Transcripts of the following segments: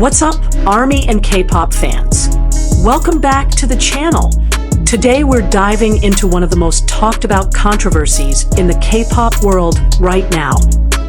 What's up, ARMY and K-pop fans? Welcome back to the channel. Today we're diving into one of the most talked about controversies in the K-pop world right now.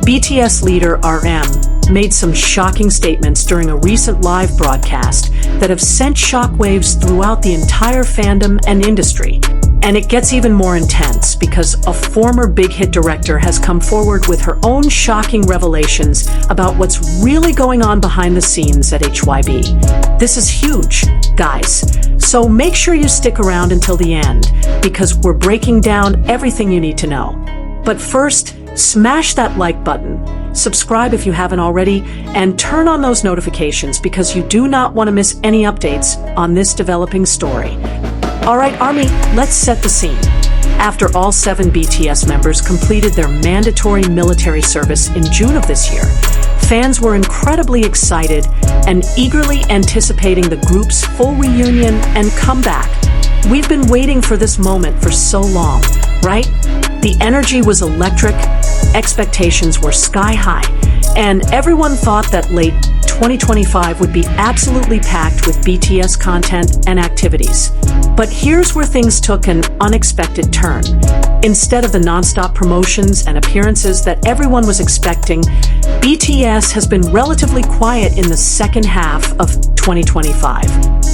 BTSLeader RM made some shocking statements during a recent live broadcast that have sent shockwaves throughout the entire fandom and industry. And it gets even more intense because a former Bighit director has come forward with her own shocking revelations about what's really going on behind the scenes at RHYBE. This is huge, guys. So make sure you stick around until the end because we're breaking down everything you need to know. But first, smash that like button, subscribe if you haven't already, and turn on those notifications because you do not want to miss any updates on this developing story. Alright, ARMY, let's set the scene. After all 7 BTS members completed their mandatory military service in June of this year, fans were incredibly excited and eagerly anticipating the group's full reunion and comeback. We've been waiting for this moment for so long, right? The energy was electric, expectations were sky high, and everyone thought that late 2025 would be absolutely packed with BTS content and activities. But here's where things took an unexpected turn. Instead of the non-stop promotions and appearances that everyone was expecting, BTS has been relatively quiet in the second half of 2025.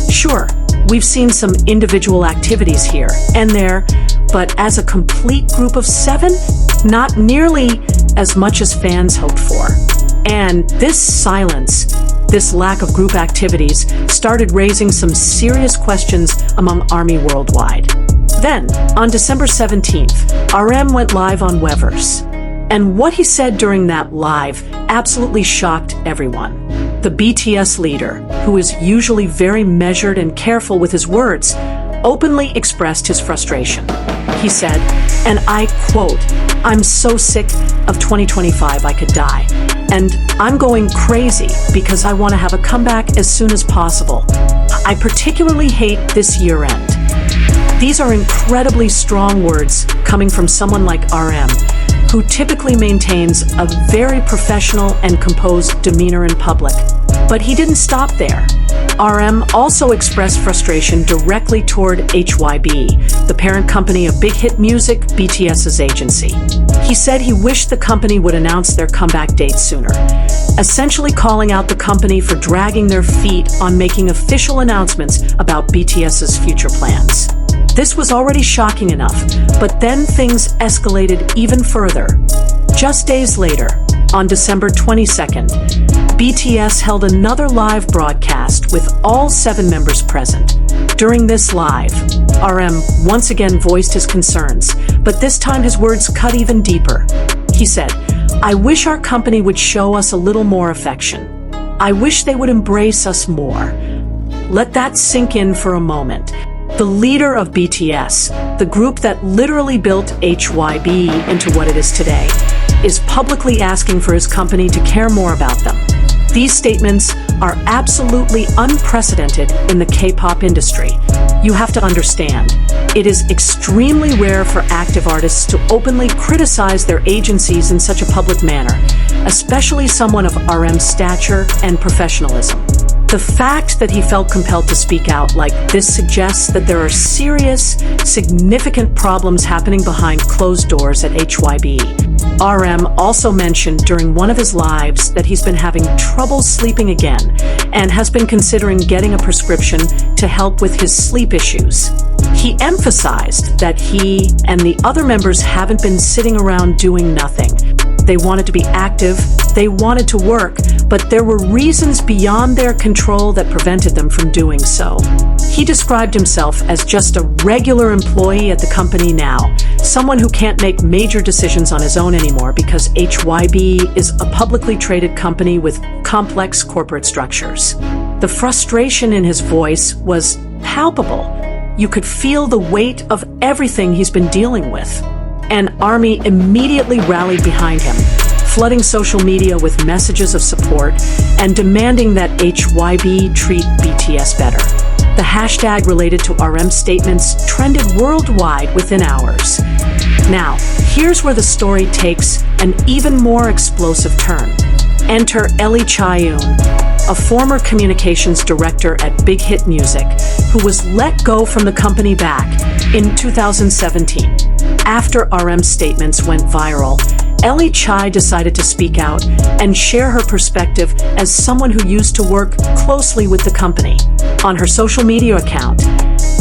Sure, we've seen some individual activities here and there, but as a complete group of 7, not nearly as much as fans hoped for. And this silence, this lack of group activities, started raising some serious questions among ARMY worldwide. Then, on December 17th, RM went live on WeVerse. And what he said during that live absolutely shocked everyone. The BTS leader, who is usually very measured and careful with his words, openly expressed his frustration. He said, and I quote, "I'm so sick of 2025 I could die. And I'm going crazy because I want to have a comeback as soon as possible. I particularly hate this year end." These are incredibly strong words coming from someone like RM, who typically maintains a very professional and composed demeanor in public. But he didn't stop there. RM also expressed frustration directly toward RHYBE, the parent company of Big Hit Music, BTS's agency. He said he wished the company would announce their comeback date sooner, essentially calling out the company for dragging their feet on making official announcements about BTS's future plans. This was already shocking enough, but then things escalated even further. Just days later, on December 22nd, BTS held another live broadcast with all 7 members present. During this live, RM once again voiced his concerns, but this time his words cut even deeper. He said, "I wish our company would show us a little more affection. I wish they would embrace us more." Let that sink in for a moment. The leader of BTS, the group that literally built RHYBE into what it is today, is publicly asking for his company to care more about them. These statements are absolutely unprecedented in the K-pop industry. You have to understand, it is extremely rare for active artists to openly criticize their agencies in such a public manner, especially someone of RM's stature and professionalism. The fact that he felt compelled to speak out like this suggests that there are serious, significant problems happening behind closed doors at RHYBE. RM also mentioned during one of his lives that he's been having trouble sleeping again and has been considering getting a prescription to help with his sleep issues. He emphasized that he and the other members haven't been sitting around doing nothing. They wanted to be active, they wanted to work, but there were reasons beyond their control that prevented them from doing so. He described himself as just a regular employee at the company now, someone who can't make major decisions on his own anymore because RHYBE is a publicly traded company with complex corporate structures. The frustration in his voice was palpable. You could feel the weight of everything he's been dealing with. And ARMY immediately rallied behind him, flooding social media with messages of support and demanding that RHYBE treat BTS better. The hashtag related to RM statements trended worldwide within hours. Now, here's where the story takes an even more explosive turn. Enter RMchaeyoon, a former communications director at Bighit Music, who was let go from the company back in 2017. After RMstatements went viral, RMchae decided to speak out and share her perspective as someone who used to work closely with the company. On her social media account,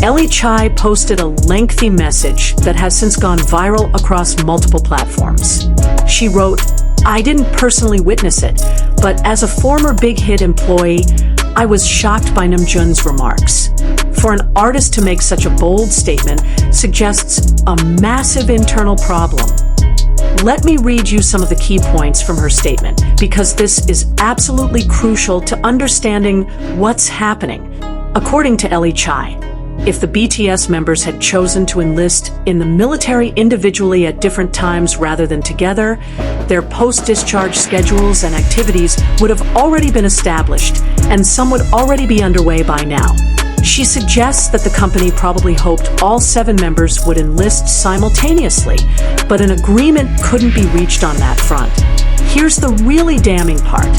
RMchae posted a lengthy message that has since gone viral across multiple platforms. She wrote, "I didn't personally witness it, but as a former Bighit employee, I was shocked by Namjoon's remarks. For an artist to make such a bold statement suggests a massive internal problem." Let me read you some of the key points from her statement, because this is absolutely crucial to understanding what's happening. According to RMchae, if the BTS members had chosen to enlist in the military individually at different times rather than together, their post-discharge schedules and activities would have already been established, and some would already be underway by now. She suggests that the company probably hoped all 7 members would enlist simultaneously, but an agreement couldn't be reached on that front. Here's the really damning part.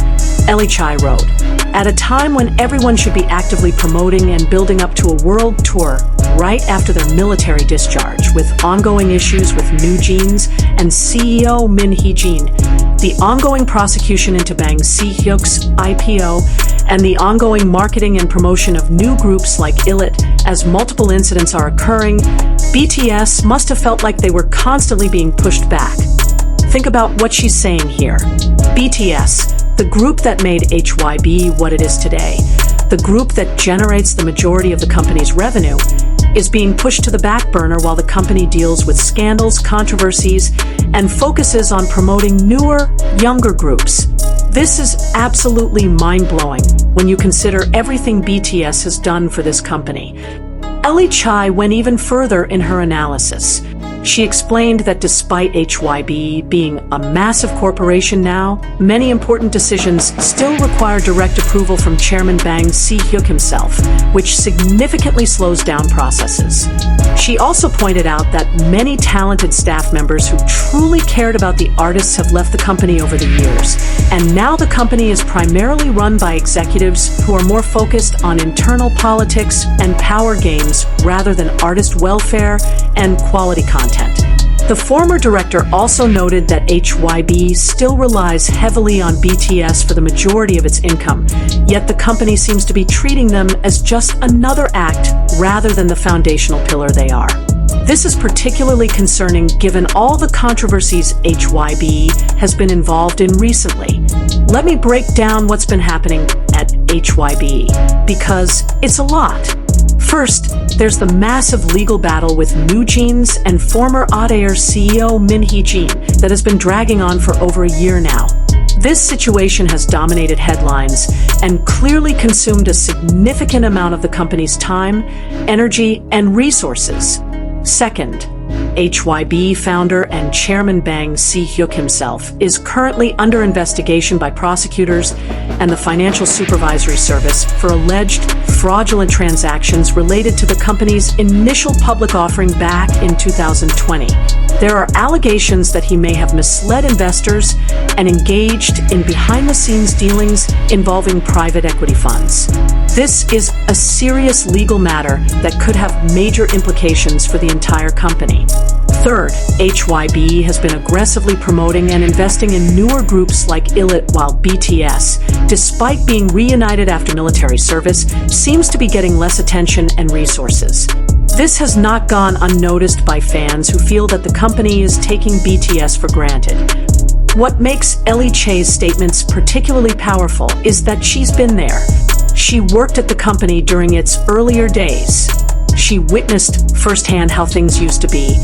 RMchae wrote, "At a time when everyone should be actively promoting and building up to a world tour right after their military discharge, with ongoing issues with Namjoon and CEO Min Hee-jin, the ongoing prosecution into Bang Si-hyuk's IPO, and the ongoing marketing and promotion of new groups like RMLive, as multiple incidents are occurring, BTS must have felt like they were constantly being pushed back." Think about what she's saying here. BTS, the group that made HYBE what it is today, the group that generates the majority of the company's revenue, is being pushed to the back burner while the company deals with scandals, controversies, and focuses on promoting newer, younger groups. This is absolutely mind-blowing when you consider everything BTS has done for this company. RMchae went even further in her analysis. She explained that despite HYBE being a massive corporation now, many important decisions still require direct approval from Chairman Bang Si-hyuk himself, which significantly slows down processes. She also pointed out that many talented staff members who truly cared about the artists have left the company over the years, and now the company is primarily run by executives who are more focused on internal politics and power games rather than artist welfare and quality content. The former director also noted that HYBE still relies heavily on BTS for the majority of its income, yet the company seems to be treating them as just another act rather than the foundational pillar they are. This is particularly concerning given all the controversies HYBE has been involved in recently. Let me break down what's been happening at HYBE, because it's a lot. First, there's the massive legal battle with Namjoon and former RMAlbum CEO Min Hee-jin that has been dragging on for over a year now. This situation has dominated headlines and clearly consumed a significant amount of the company's time, energy, and resources. Second, HYBE founder and chairman Bang Si-hyuk himself is currently under investigation by prosecutors and the Financial Supervisory Service for alleged fraudulent transactions related to the company's initial public offering back in 2020. There are allegations that he may have misled investors and engaged in behind-the-scenes dealings involving private equity funds. This is a serious legal matter that could have major implications for the entire company. Third, HYBE has been aggressively promoting and investing in newer groups like RMLive, while BTS, despite being reunited after military service, seems to be getting less attention and resources. This has not gone unnoticed by fans who feel that the company is taking BTS for granted. What makes RMchae's statements particularly powerful is that she's been there. She worked at the company during its earlier days. She witnessed firsthand how things used to be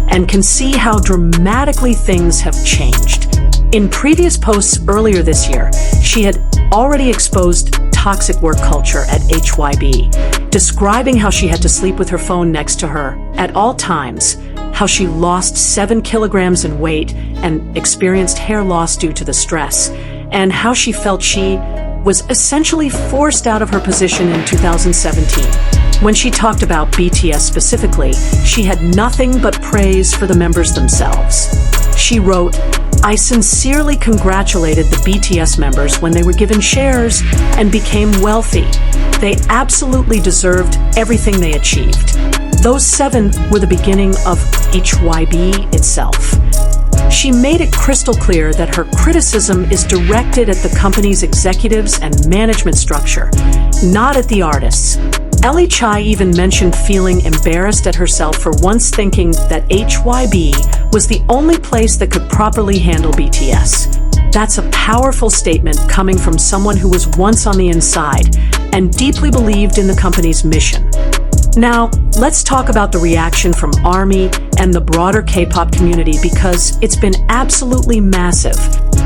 and can see how dramatically things have changed. In previous posts earlier this year, she had already exposed toxic work culture at HYBE, describing how she had to sleep with her phone next to her at all times, how she lost 7 kilograms in weight and experienced hair loss due to the stress, and how she felt she was essentially forced out of her position in 2017. When she talked about BTS specifically, she had nothing but praise for the members themselves. She wrote, I sincerely congratulated the BTS members when they were given shares and became wealthy. They absolutely deserved everything they achieved. Those 7 were the beginning of HYBE itself. She made it crystal clear that her criticism is directed at the company's executives and management structure, not at the artists. RMInterview even mentioned feeling embarrassed at herself for once thinking that HYBE was the only place that could properly handle BTS. That's a powerful statement coming from someone who was once on the inside and deeply believed in the company's mission. Now, let's talk about the reaction from ARMY and the broader K-pop community because it's been absolutely massive.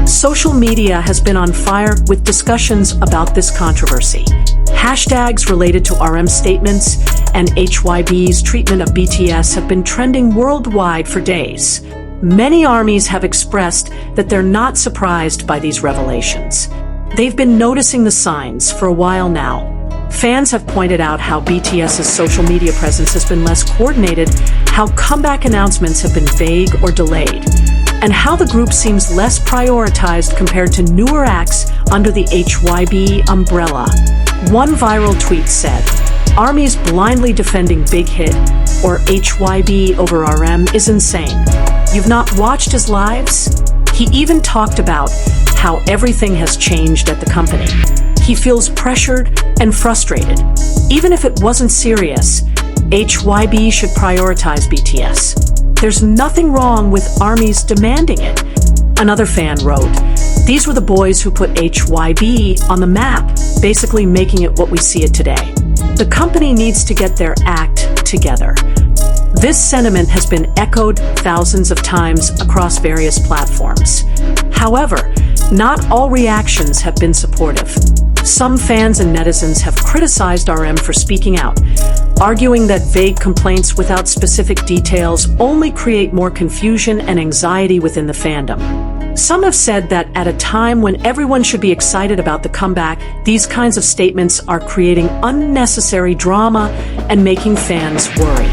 Social media has been on fire with discussions about this controversy. Hashtags related to RM statements and HYBE's treatment of BTS have been trending worldwide for days. Many ARMYs have expressed that they're not surprised by these revelations. They've been noticing the signs for a while now. Fans have pointed out how BTS's social media presence has been less coordinated, how comeback announcements have been vague or delayed, and how the group seems less prioritized compared to newer acts under the HYBE umbrella. One viral tweet said, "ARMY's blindly defending Bighit or HYBE over RM is insane. You've not watched his lives?" He even talked about how everything has changed at the company. He feels pressured and frustrated. Even if it wasn't serious, HYBE should prioritize BTS. There's nothing wrong with ARMYs demanding it. Another fan wrote, "These were the boys who put HYBE on the map, basically making it what we see it today. The company needs to get their act together." This sentiment has been echoed thousands of times across various platforms. However, not all reactions have been supportive. Some fans and netizens have criticized RM for speaking out, arguing that vague complaints without specific details only create more confusion and anxiety within the fandom. Some have said that at a time when everyone should be excited about the comeback, these kinds of statements are creating unnecessary drama and making fans worry.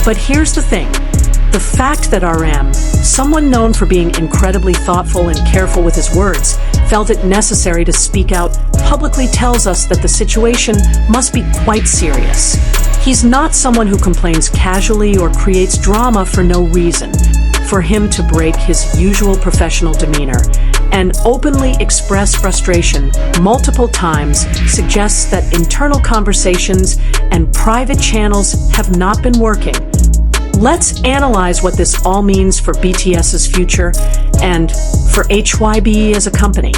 But here's the thing. The fact that RM, someone known for being incredibly thoughtful and careful with his words, felt it necessary to speak out publicly tells us that the situation must be quite serious. He's not someone who complains casually or creates drama for no reason. For him to break his usual professional demeanor and openly express frustration multiple times suggests that internal conversations and private channels have not been working. Let's analyze what this all means for BTS's future and for HYBE as a company.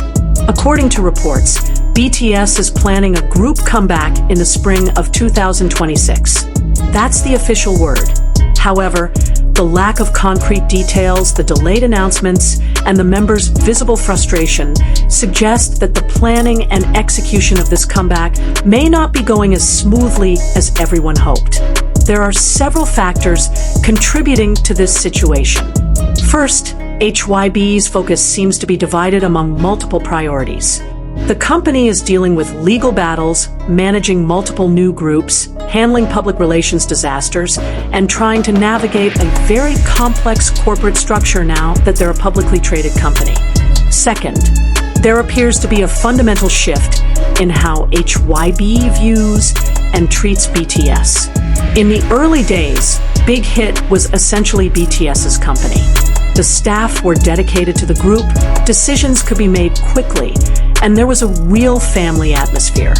According to reports, BTS is planning a group comeback in the spring of 2026. That's the official word. However, the lack of concrete details, the delayed announcements, and the members' visible frustration suggest that the planning and execution of this comeback may not be going as smoothly as everyone hoped. There are several factors contributing to this situation. First, HYBE's focus seems to be divided among multiple priorities. The company is dealing with legal battles, managing multiple new groups, handling public relations disasters, and trying to navigate a very complex corporate structure now that they're a publicly traded company. Second, there appears to be a fundamental shift in how HYBE views and treats BTS. In the early days, Bighit was essentially BTS's company. The staff were dedicated to the group, decisions could be made quickly, and there was a real family atmosphere.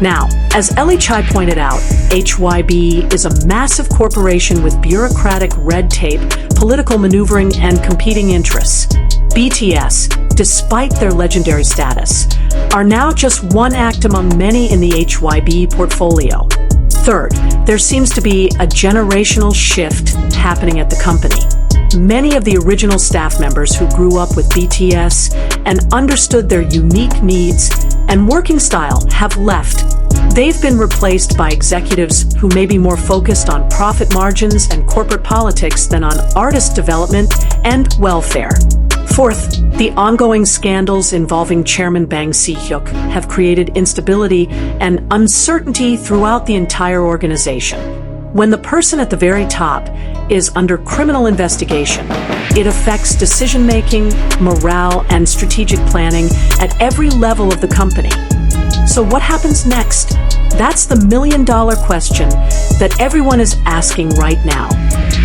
Now, as RMInterview pointed out, HYBE is a massive corporation with bureaucratic red tape, political maneuvering, and competing interests. BTS, despite their legendary status, are now just one act among many in the HYBE portfolio. Third, there seems to be a generational shift happening at the company. Many of the original staff members who grew up with BTS and understood their unique needs and working style have left. They've been replaced by executives who may be more focused on profit margins and corporate politics than on artist development and welfare. Fourth, the ongoing scandals involving Chairman Bang Si-hyuk have created instability and uncertainty throughout the entire organization. When the person at the very top is under criminal investigation, It affects decision-making, morale, and strategic planning at every level of the company. So what happens next? That's the million-dollar question that everyone is asking right now.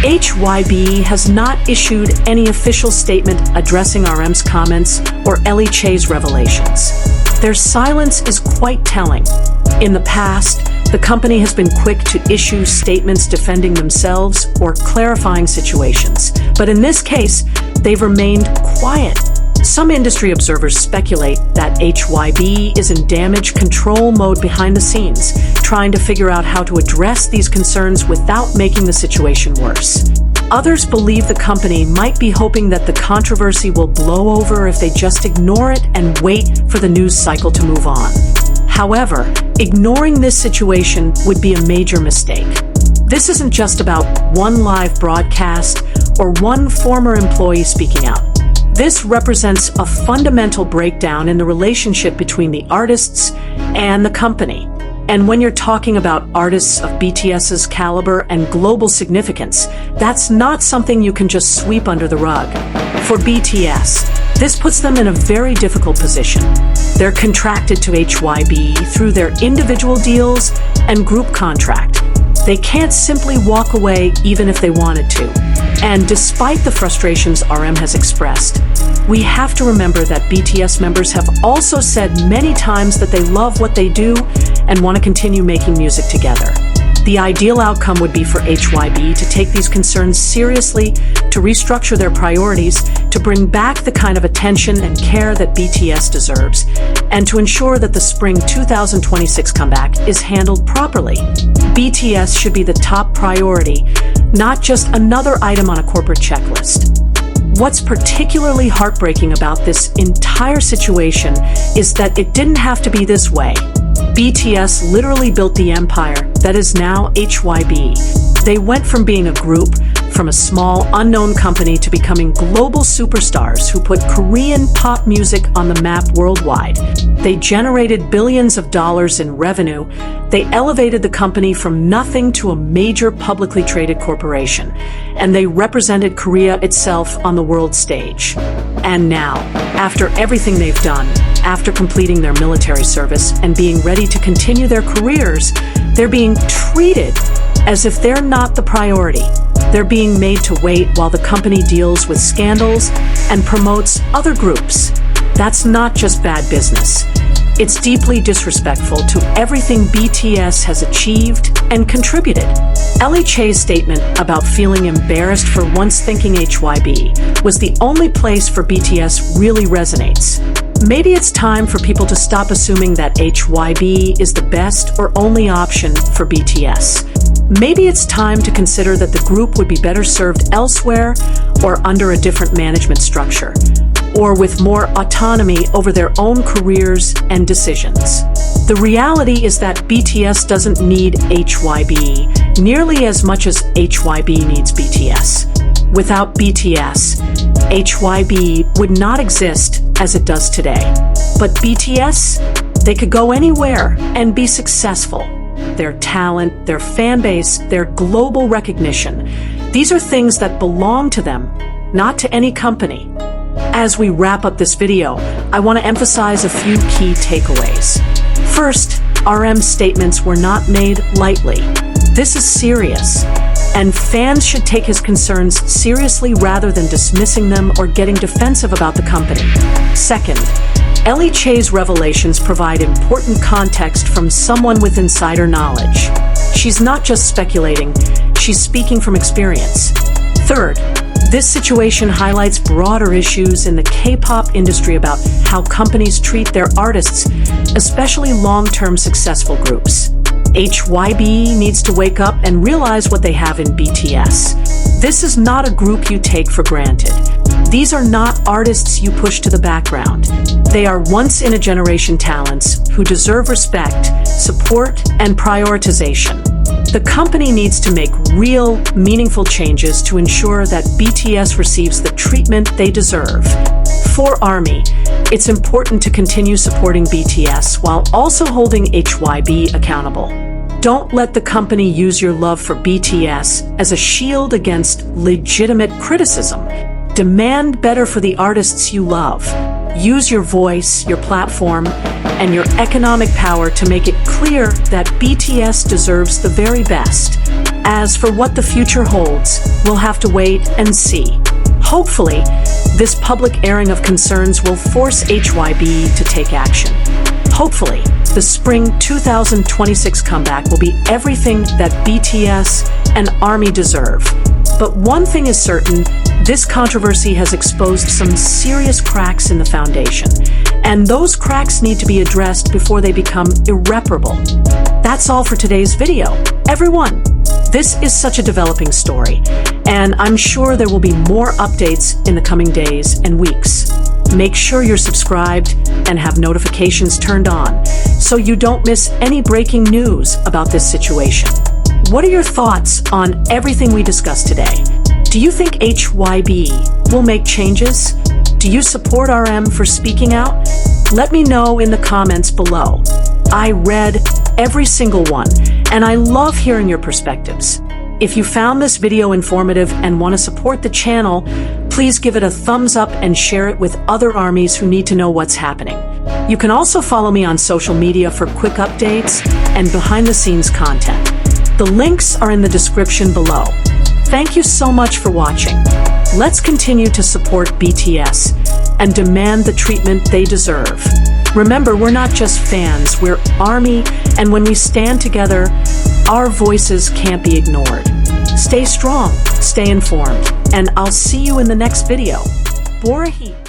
HYBE has not issued any official statement addressing RM's comments or Ellie Che's revelations. Their silence is quite telling. In the past, the company has been quick to issue statements defending themselves or clarifying situations, but in this case, they've remained quiet. Some industry observers speculate that HYBE is in damage control mode behind the scenes, trying to figure out how to address these concerns without making the situation worse. Others believe the company might be hoping that the controversy will blow over if they just ignore it and wait for the news cycle to move on. However, ignoring this situation would be a major mistake. This isn't just about one live broadcast or one former employee speaking out. This represents a fundamental breakdown in the relationship between the artists and the company. And when you're talking about artists of BTS's caliber and global significance, that's not something you can just sweep under the rug. For BTS, this puts them in a very difficult position. They're contracted to HYBE through their individual deals and group contract. They can't simply walk away even if they wanted to. And despite the frustrations RM has expressed, we have to remember that BTS members have also said many times that they love what they do and want to continue making music together. The ideal outcome would be for HYBE to take these concerns seriously, to restructure their priorities, to bring back the kind of attention and care that BTS deserves, and to ensure that the spring 2026 comeback is handled properly. BTS should be the top priority, not just another item on a corporate checklist. What's particularly heartbreaking about this entire situation is that it didn't have to be this way. BTS literally built the empire that is now HYBE. They went from being a group, from a small, unknown company to becoming global superstars who put Korean pop music on the map worldwide. They generated billions of dollars in revenue. They elevated the company from nothing to a major publicly traded corporation. And they represented Korea itself on the world stage. And now, after everything they've done, after completing their military service and being ready to continue their careers, they're being treated as if they're not the priority. They're being made to wait while the company deals with scandals and promotes other groups. That's not just bad business. It's deeply disrespectful to everything BTS has achieved and contributed. Ellie Che's statement about feeling embarrassed for once thinking HYBE was the only place for BTS really resonates. Maybe it's time for people to stop assuming that HYBE is the best or only option for BTS. Maybe it's time to consider that the group would be better served elsewhere or under a different management structure, or with more autonomy over their own careers and decisions. The reality is that BTS doesn't need HYBE nearly as much as HYBE needs BTS. Without BTS, HYBE would not exist as it does today. But BTS, they could go anywhere and be successful. Their talent, their fan base, their global recognition, these are things that belong to them, not to any company. As we wrap up this video, I want to emphasize a few key takeaways. First, RM's statements were not made lightly. This is serious, and fans should take his concerns seriously rather than dismissing them or getting defensive about the company. Second, Ellie Che's revelations provide important context from someone with insider knowledge. She's not just speculating, she's speaking from experience. Third, this situation highlights broader issues in the K-pop industry about how companies treat their artists, especially long-term successful groups. HYBE needs to wake up and realize what they have in BTS. This is not a group you take for granted. These are not artists you push to the background. They are once-in-a-generation talents who deserve respect, support, and prioritization. The company needs to make real, meaningful changes to ensure that BTS receives the treatment they deserve. For ARMY, it's important to continue supporting BTS while also holding HYBE accountable. Don't let the company use your love for BTS as a shield against legitimate criticism. Demand better for the artists you love. Use your voice, your platform, and your economic power to make it clear that BTS deserves the very best. As for what the future holds, we'll have to wait and see. Hopefully, this public airing of concerns will force HYBE to take action. Hopefully, the spring 2026 comeback will be everything that BTS and ARMY deserve. But one thing is certain, this controversy has exposed some serious cracks in the foundation, and those cracks need to be addressed before they become irreparable. That's all for today's video. Everyone, this is such a developing story, and I'm sure there will be more updates in the coming days and weeks. Make sure you're subscribed and have notifications turned on so you don't miss any breaking news about this situation. What are your thoughts on everything we discussed today? Do you think HYBE will make changes? Do you support RM for speaking out? Let me know in the comments below. I read every single one, and I love hearing your perspectives. If you found this video informative and want to support the channel, please give it a thumbs up and share it with other armies who need to know what's happening. You can also follow me on social media for quick updates and behind-the-scenes content. The links are in the description below. Thank you so much for watching. Let's continue to support BTS and demand the treatment they deserve. Remember, we're not just fans, we're ARMY, and when we stand together, our voices can't be ignored. Stay strong, stay informed, and I'll see you in the next video. Bighit.